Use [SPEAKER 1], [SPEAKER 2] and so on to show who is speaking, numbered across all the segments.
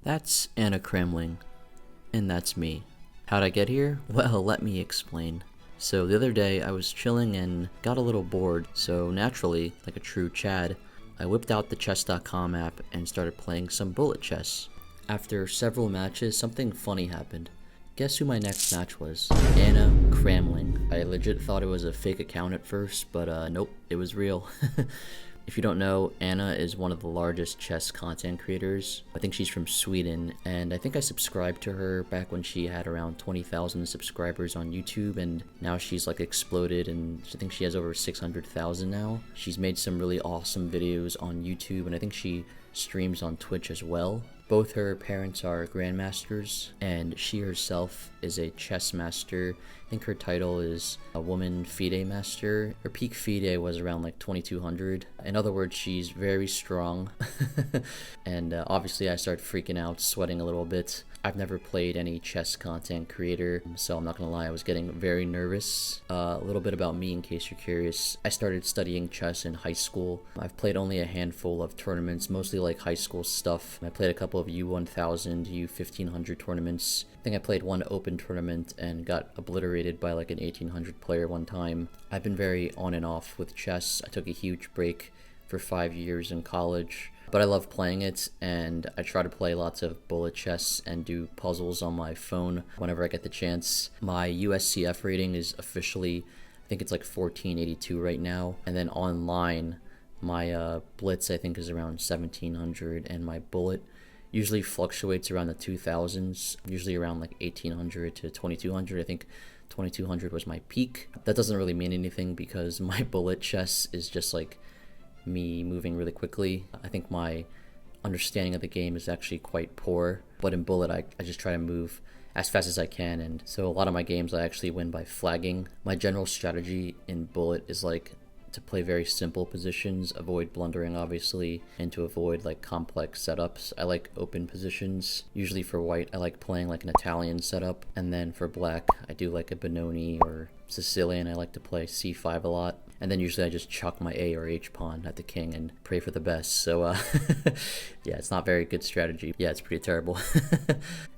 [SPEAKER 1] That's Anna Cramling, and that's me. How'd I get here? Well, let me explain. So the other day I was chilling and got a little bored, so naturally, like a true Chad, I whipped out the chess.com app and started playing some bullet chess. After several matches, something funny happened. Guess who my next match was? Anna Cramling. I legit thought it was a fake account at first, but nope, it was real. If you don't know, Anna is one of the largest chess content creators. I think she's from Sweden, and I think I subscribed to her back when she had around 20,000 subscribers on YouTube, and now she's like exploded, and I think she has over 600,000 now. She's made some really awesome videos on YouTube, and I think she streams on Twitch as well. Both her parents are grandmasters, and she herself is a chess master. I think her title is a woman FIDE master. Her peak FIDE was around like 2200. In other words, she's very strong. And obviously I started freaking out, sweating a little bit. I've never played any chess content creator, so I'm not gonna lie, I was getting very nervous. A little bit about me in case you're curious. I started studying chess in high school. I've played only a handful of tournaments, mostly like high school stuff. I played a couple of U1000, U1500 tournaments. I think I played one open tournament and got obliterated by like an 1800 player one time. I've been very on and off with chess. I took a huge break for 5 years in college. But I love playing it, and I try to play lots of bullet chess and do puzzles on my phone whenever I get the chance. My USCF rating is officially, I think it's like 1482 right now, and then online, my blitz I think is around 1700, and my bullet usually fluctuates around the 2000s, usually around like 1800 to 2200. I think 2200 was my peak. That doesn't really mean anything because my bullet chess is just like me moving really quickly. I think my understanding of the game is actually quite poor, but in bullet I just try to move as fast as I can, and so a lot of my games I actually win by flagging. My general strategy in bullet is like to play very simple positions, avoid blundering obviously, and to avoid like complex setups. I like open positions. Usually for white I like playing like an Italian setup, and then for black I do like a Benoni or Sicilian. I like to play c5 a lot, and then usually I just chuck my A or H pawn at the king and pray for the best. So yeah, it's not very good strategy. Yeah, it's pretty terrible.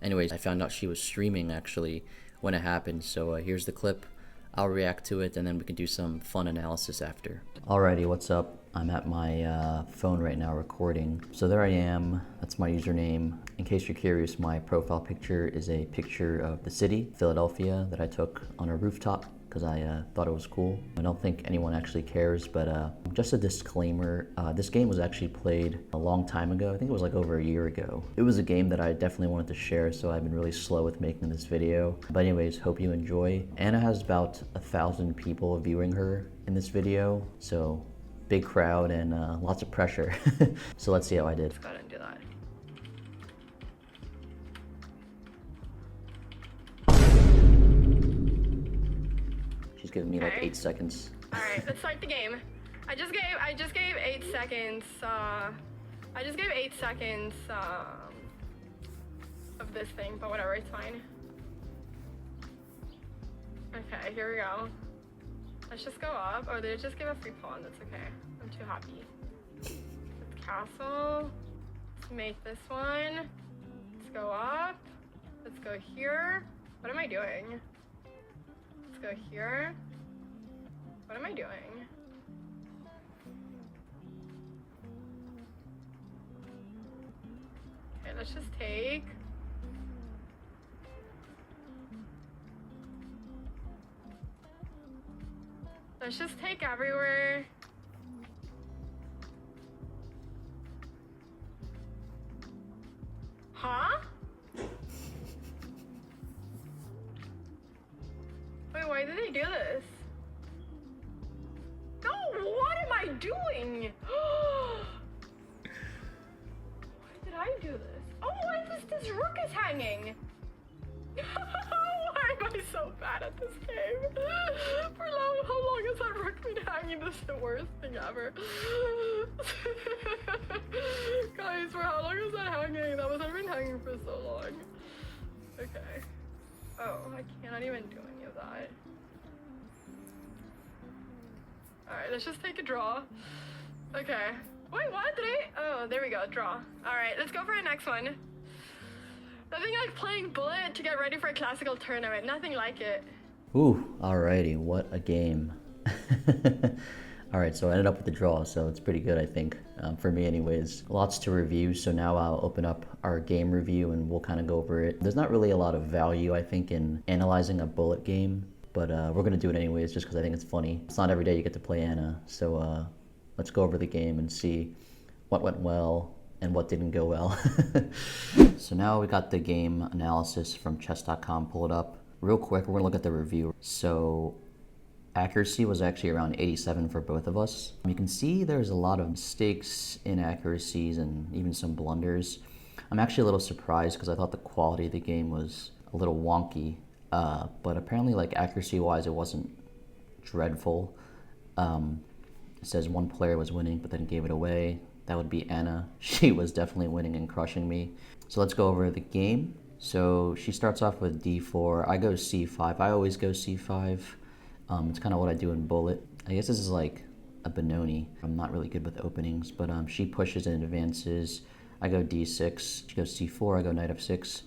[SPEAKER 1] Anyways, I found out she was streaming actually when it happened, so here's the clip. I'll react to it, and then we can do some fun analysis after. Alrighty, what's up? I'm at my phone right now recording. So there I am, that's my username. In case you're curious, my profile picture is a picture of the city, Philadelphia, that I took on a rooftop because I thought it was cool. I don't think anyone actually cares, but just a disclaimer, this game was actually played a long time ago. I think it was like over a year ago. It was a game that I definitely wanted to share, so I've been really slow with making this video. But anyways, hope you enjoy. Anna has about 1,000 people viewing her in this video, so big crowd and lots of pressure. So let's see how I did.
[SPEAKER 2] Let's go ahead and do that.
[SPEAKER 1] She's giving me like 8 seconds.
[SPEAKER 2] All right, let's start the game. I just gave 8 seconds. I just gave 8 seconds of this thing, but whatever, it's fine. Okay, here we go. Let's just go up. Oh, they just gave a free pawn. That's okay. I'm too happy. Let's castle. Let's make this one. Let's go up. Let's go here. What am I doing? Let's go here. What am I doing? Okay, let's just take. Let's just take everywhere. Huh? Wait, why did they do this? No, what am I doing? Why did I do this? Oh, why is this rook is hanging? Why am I so bad at this game? For how long has that rook been hanging? This is the worst thing ever. Guys, for how long was that hanging? That wasn't been hanging for so long. Okay. Oh, I cannot even do any of that. Alright, let's just take a draw. Okay. Wait, what? Did I? Oh, there we go. Draw. Alright, let's go for the next one. Nothing like playing Bullet to get ready for a classical tournament. Nothing like it.
[SPEAKER 1] Ooh, alrighty, what a game. Alright, so I ended up with the draw, so it's pretty good, I think, for me anyways. Lots to review, so now I'll open up our game review and we'll kind of go over it. There's not really a lot of value, I think, in analyzing a Bullet game, but we're going to do it anyways just because I think it's funny. It's not every day you get to play Anna, so let's go over the game and see what went well and what didn't go well. So now we got the game analysis from chess.com, pull it up. Real quick, we're gonna look at the review. So accuracy was actually around 87 for both of us. You can see there's a lot of mistakes, inaccuracies, and even some blunders. I'm actually a little surprised because I thought the quality of the game was a little wonky, but apparently like accuracy-wise it wasn't dreadful. It says one player was winning but then gave it away. That would be Anna. She was definitely winning and crushing me. So let's go over the game. So she starts off with d4. I go c5. I always go c5. It's kind of what I do in Bullet. I guess this is like a Benoni. I'm not really good with openings, but she pushes and advances. I go d6. She goes c4. I go knight f6,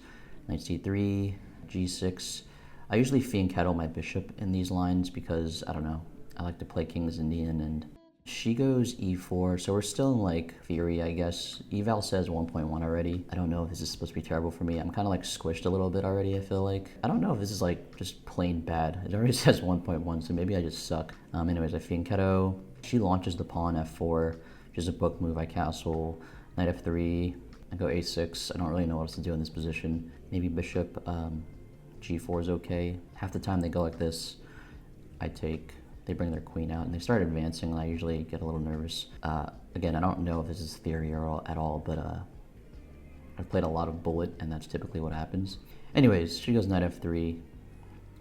[SPEAKER 1] knight c3, g6. I usually fianchetto my bishop in these lines because, I don't know, I like to play King's Indian, and she goes e4, so we're still in like theory, I guess. Eval says 1.1 already. I don't know if this is supposed to be terrible for me. I'm kind of like squished a little bit already, I feel like. I don't know if this is like just plain bad. It already says 1.1, so maybe I just suck. Anyways, I fianchetto. She launches the pawn f4, which is a book move. I castle, knight f3. I go a6. I don't really know what else to do in this position. Maybe bishop g4 is okay. Half the time they go like this. I take. They bring their queen out and they start advancing, and I usually get a little nervous. Again, I don't know if this is theory or at all, but I've played a lot of Bullet, and that's typically what happens. Anyways, she goes knight f3,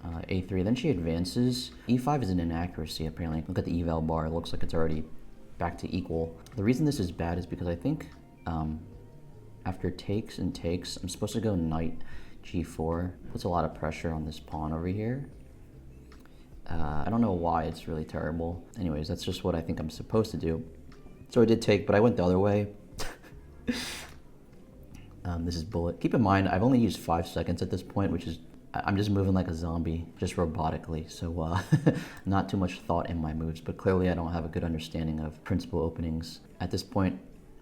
[SPEAKER 1] a3, then she advances. e5 is an inaccuracy, apparently. Look at the eval bar, it looks like it's already back to equal. The reason this is bad is because I think after takes and takes, I'm supposed to go knight g4. Puts a lot of pressure on this pawn over here. I don't know why it's really terrible. Anyways, that's just what I think I'm supposed to do. So I did take, but I went the other way. This is Bullet. Keep in mind, I've only used 5 seconds at this point, which is, I'm just moving like a zombie, just robotically. So not too much thought in my moves, but clearly I don't have a good understanding of principal openings. At this point,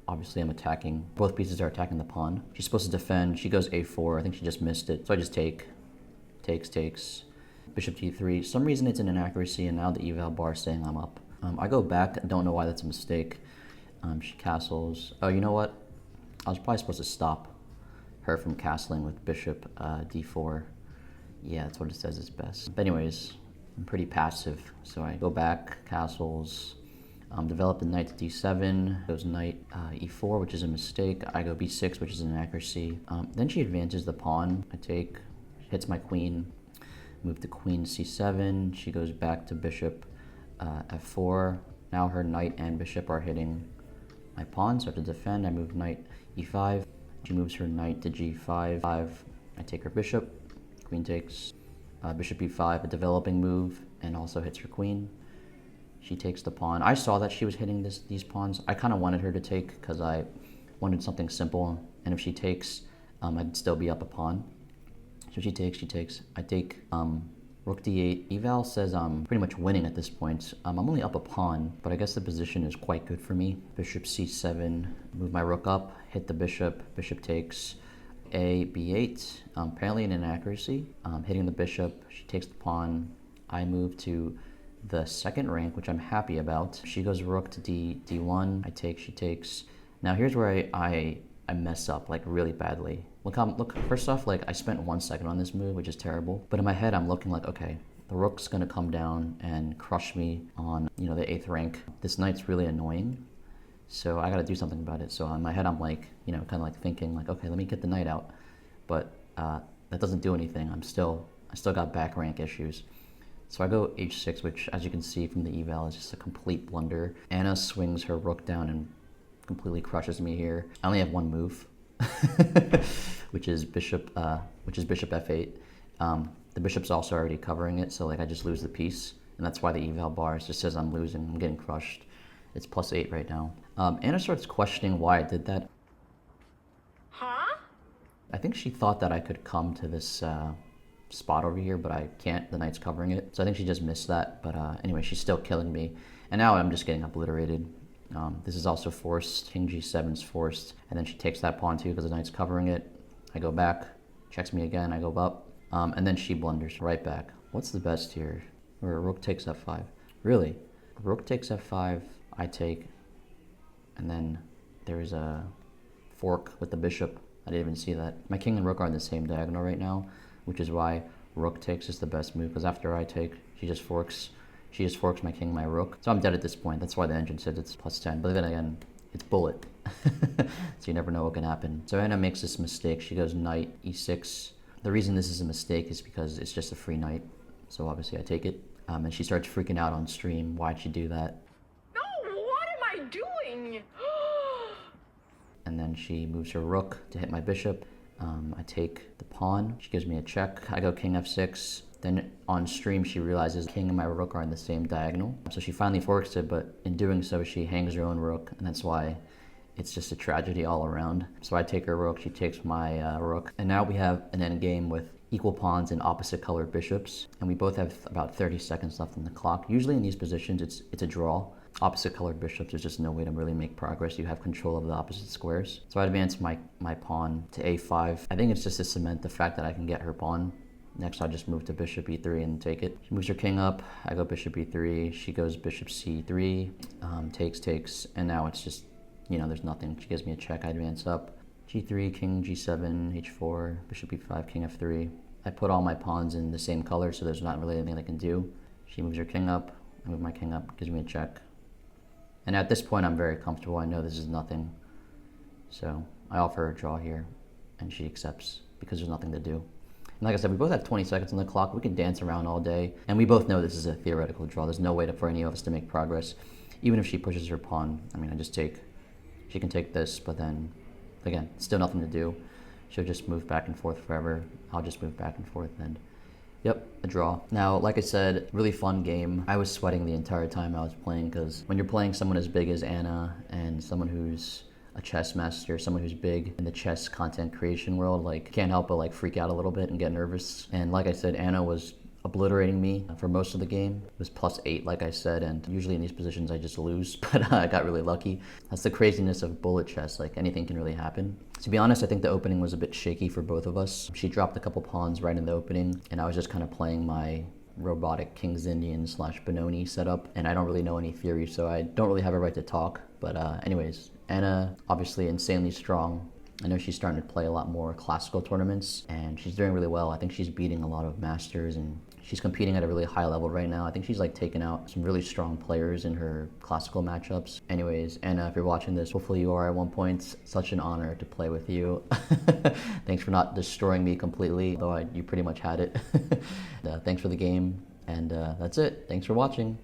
[SPEAKER 1] obviously I'm attacking. Both pieces are attacking the pawn. She's supposed to defend. She goes a4. I think she just missed it. So I just take, takes. Bishop g3. Some reason it's an inaccuracy, and now the eval bar is saying I'm up. I go back. I don't know why that's a mistake. She castles. Oh, you know what? I was probably supposed to stop her from castling with bishop d4. Yeah, that's what it says is best. But anyways, I'm pretty passive, so I go back, castles, develop the knight to d7, goes knight e4, which is a mistake. I go b6, which is an inaccuracy. Then she advances the pawn. I take, hits my queen. Move to queen c7. She goes back to bishop f4. Now her knight and bishop are hitting my pawn, so I have to defend. I move knight e5. She moves her knight to g5. I take her bishop. Queen takes. Bishop e5, a developing move, and also hits her queen. She takes the pawn. I saw that she was hitting these pawns. I kind of wanted her to take because I wanted something simple, and if she takes, I'd still be up a pawn. So she takes. I take rook d8. Eval says I'm pretty much winning at this point. I'm only up a pawn, but I guess the position is quite good for me. Bishop c7, move my rook up, hit the bishop. Bishop takes. A b8, apparently an inaccuracy. Hitting the bishop, she takes the pawn. I move to the second rank, which I'm happy about. She goes rook to d1. I take, she takes. Now here's where I mess up like really badly. Look, first off, like I spent 1 second on this move, which is terrible. But in my head, I'm looking like, okay, the rook's gonna come down and crush me on, the 8th rank. This knight's really annoying, so I gotta do something about it. So in my head, I'm like, kind of like thinking like, okay, let me get the knight out. But that doesn't do anything. I still got back rank issues. So I go h6, which as you can see from the eval is just a complete blunder. Anna swings her rook down and completely crushes me here. I only have one move. which is bishop f8. The bishop's also already covering it, so like I just lose the piece, and that's why the eval bar just says I'm losing. I'm getting crushed. It's +8 right now. Anna starts questioning why I did that.
[SPEAKER 2] Huh?
[SPEAKER 1] I think she thought that I could come to this spot over here, but I can't. The knight's covering it. So I think she just missed that. But anyway, she's still killing me. And now I'm just getting obliterated. This is also forced. King g7's forced. And then she takes that pawn too because the knight's covering it. I go back. Checks me again. I go up. And then she blunders right back. What's the best here? Or rook takes f5. Really? Rook takes f5. I take. And then there's a fork with the bishop. I didn't even see that. My king and rook are on the same diagonal right now, which is why rook takes is the best move, because after I take, she just forks my king, my rook. So I'm dead at this point. That's why the engine said it's +10. But then again, it's bullet. So you never know what can happen. So Anna makes this mistake. She goes knight e6. The reason this is a mistake is because it's just a free knight. So obviously I take it. And she starts freaking out on stream. Why'd she do that?
[SPEAKER 2] No, what am I doing?
[SPEAKER 1] And then she moves her rook to hit my bishop. I take the pawn. She gives me a check. I go king f6. Then on stream, she realizes king and my rook are in the same diagonal. So she finally forks it, but in doing so, she hangs her own rook. And that's why it's just a tragedy all around. So I take her rook. She takes my rook. And now we have an endgame with equal pawns and opposite colored bishops. And we both have about 30 seconds left on the clock. Usually in these positions, it's a draw. Opposite colored bishops, there's just no way to really make progress. You have control of the opposite squares. So I advance my pawn to a5. I think it's just to cement the fact that I can get her pawn. Next, I'll just move to bishop e3 and take it. She moves her king up. I go bishop e3. She goes bishop c3. Takes. And now it's just, there's nothing. She gives me a check. I advance up. g3, king g7, h4, bishop e5, king f3. I put all my pawns in the same color, so there's not really anything I can do. She moves her king up. I move my king up. Gives me a check. And at this point, I'm very comfortable. I know this is nothing. So I offer her a draw here, and she accepts because there's nothing to do. And like I said, we both have 20 seconds on the clock. We can dance around all day. And we both know this is a theoretical draw. There's no way for any of us to make progress. Even if she pushes her pawn, I just take. She can take this, but then, again, still nothing to do. She'll just move back and forth forever. I'll just move back and forth, and yep, a draw. Now, like I said, really fun game. I was sweating the entire time I was playing because when you're playing someone as big as Anna and someone who's a chess master, someone who's big in the chess content creation world, can't help but freak out a little bit and get nervous. And like I said, Anna was obliterating me for most of the game. It was +8, like I said, and usually in these positions I just lose, but I got really lucky. That's the craziness of bullet chess, anything can really happen. To be honest, I think the opening was a bit shaky for both of us. She dropped a couple pawns right in the opening, and I was just kind of playing my robotic King's Indian / Benoni setup, and I don't really know any theory, so I don't really have a right to talk. But anyways, Anna, obviously insanely strong. I know she's starting to play a lot more classical tournaments, and she's doing really well. I think she's beating a lot of masters, and she's competing at a really high level right now. I think she's taking out some really strong players in her classical matchups. Anyways, Anna, if you're watching this, hopefully you are at one point. Such an honor to play with you. Thanks for not destroying me completely, though you pretty much had it. Thanks for the game, and that's it. Thanks for watching.